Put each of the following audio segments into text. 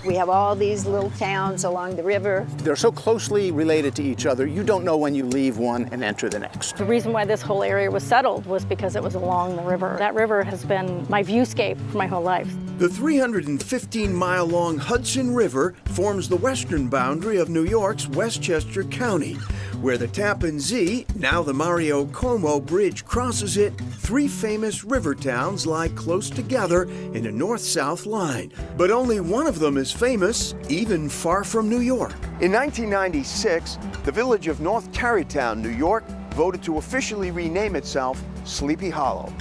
We have all these little towns along the river. They're so closely related to each other, you don't know when you leave one and enter the next. The reason why this whole area was settled was because it was along the river. That river has been my viewscape for my whole life. The 315-mile-long Hudson River forms the western boundary of New York's Westchester County. Where the Tappan Zee, now the Mario Cuomo Bridge, crosses it, three famous river towns lie close together in a north-south line. But only one of them is famous, even far from New York. In 1996, the village of North Tarrytown, New York, voted to officially rename itself Sleepy Hollow.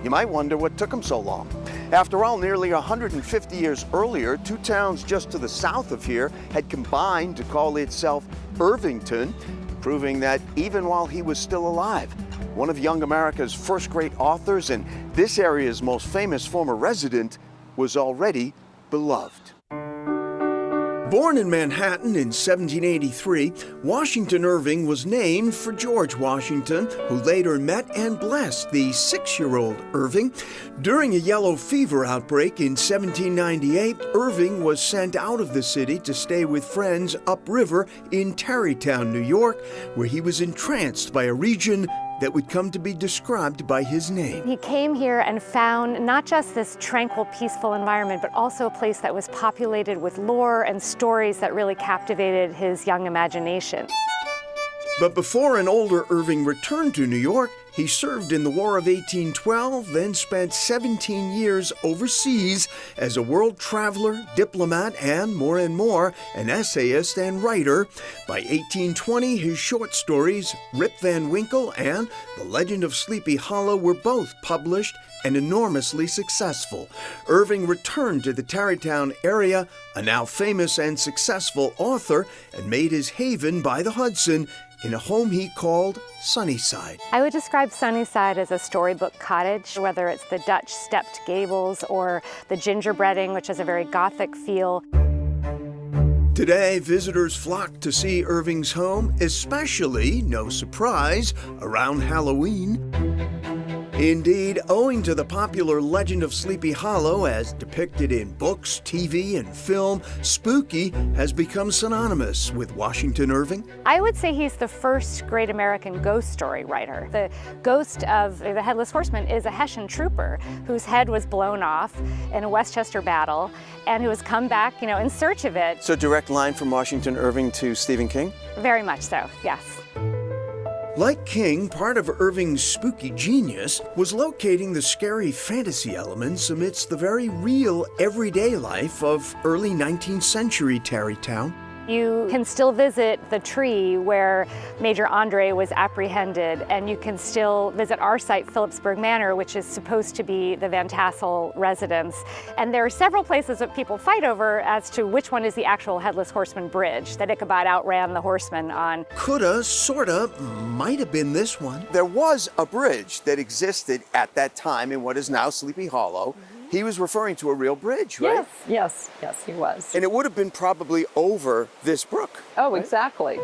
You might wonder what took them so long. After all, nearly 150 years earlier, two towns just to the south of here had combined to call itself Irvington, proving that even while he was still alive, one of young America's first great authors and this area's most famous former resident was already beloved. Born in Manhattan in 1783, Washington Irving was named for George Washington, who later met and blessed the 6-year-old Irving. During a yellow fever outbreak in 1798, Irving was sent out of the city to stay with friends upriver in Tarrytown, New York, where he was entranced by a region that would come to be described by his name. He came here and found not just this tranquil, peaceful environment, but also a place that was populated with lore and stories that really captivated his young imagination. But before an older Irving returned to New York, he served in the War of 1812, then spent 17 years overseas as a world traveler, diplomat, and more, an essayist and writer. By 1820, his short stories, Rip Van Winkle and The Legend of Sleepy Hollow, were both published and enormously successful. Irving returned to the Tarrytown area, a now famous and successful author, and made his haven by the Hudson in a home he called Sunnyside. I would describe Sunnyside as a storybook cottage, whether it's the Dutch stepped gables or the gingerbreading, which has a very Gothic feel. Today, visitors flock to see Irving's home, especially, no surprise, around Halloween. Indeed, owing to the popular legend of Sleepy Hollow as depicted in books, TV, and film, spooky has become synonymous with Washington Irving. I would say he's the first great American ghost story writer. The ghost of the Headless Horseman is a Hessian trooper whose head was blown off in a Westchester battle and who has come back, in search of it. So direct line from Washington Irving to Stephen King? Very much so, yes. Like King, part of Irving's spooky genius was locating the scary fantasy elements amidst the very real everyday life of early 19th century Tarrytown. You can still visit the tree where Major Andre was apprehended, and you can still visit our site, Phillipsburg Manor, which is supposed to be the Van Tassel residence. And there are several places that people fight over as to which one is the actual Headless Horseman Bridge that Ichabod outran the horsemen on. Coulda, sorta, might have been this one. There was a bridge that existed at that time in what is now Sleepy Hollow. He was referring to a real bridge, right? Yes, he was. And it would have been probably over this brook. Oh, exactly.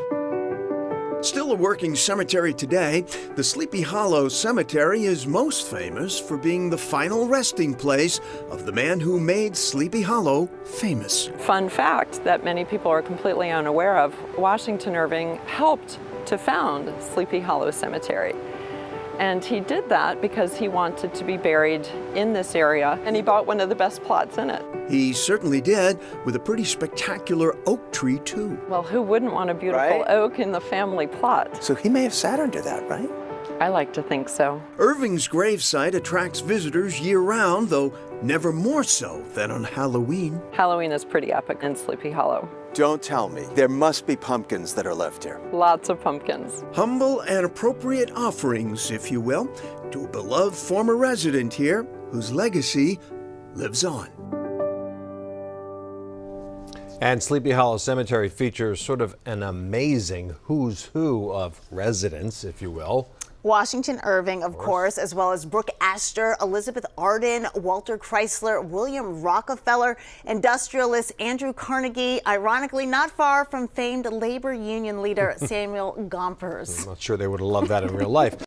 Still a working cemetery today, the Sleepy Hollow Cemetery is most famous for being the final resting place of the man who made Sleepy Hollow famous. Fun fact that many people are completely unaware of, Washington Irving helped to found Sleepy Hollow Cemetery. And he did that because he wanted to be buried in this area, and he bought one of the best plots in it. He certainly did, with a pretty spectacular oak tree, too. Well, who wouldn't want a beautiful oak in the family plot? So he may have sat under that, right? I like to think so. Irving's gravesite attracts visitors year-round, though never more so than on Halloween. Halloween is pretty epic in Sleepy Hollow. Don't tell me. There must be pumpkins that are left here. Lots of pumpkins. Humble and appropriate offerings, if you will, to a beloved former resident here whose legacy lives on. And Sleepy Hollow Cemetery features sort of an amazing who's who of residents, if you will. Washington Irving, of course, as well as Brooke Astor, Elizabeth Arden, Walter Chrysler, William Rockefeller, industrialist Andrew Carnegie, ironically not far from famed labor union leader Samuel Gompers. I'm not sure they would have loved that in real life.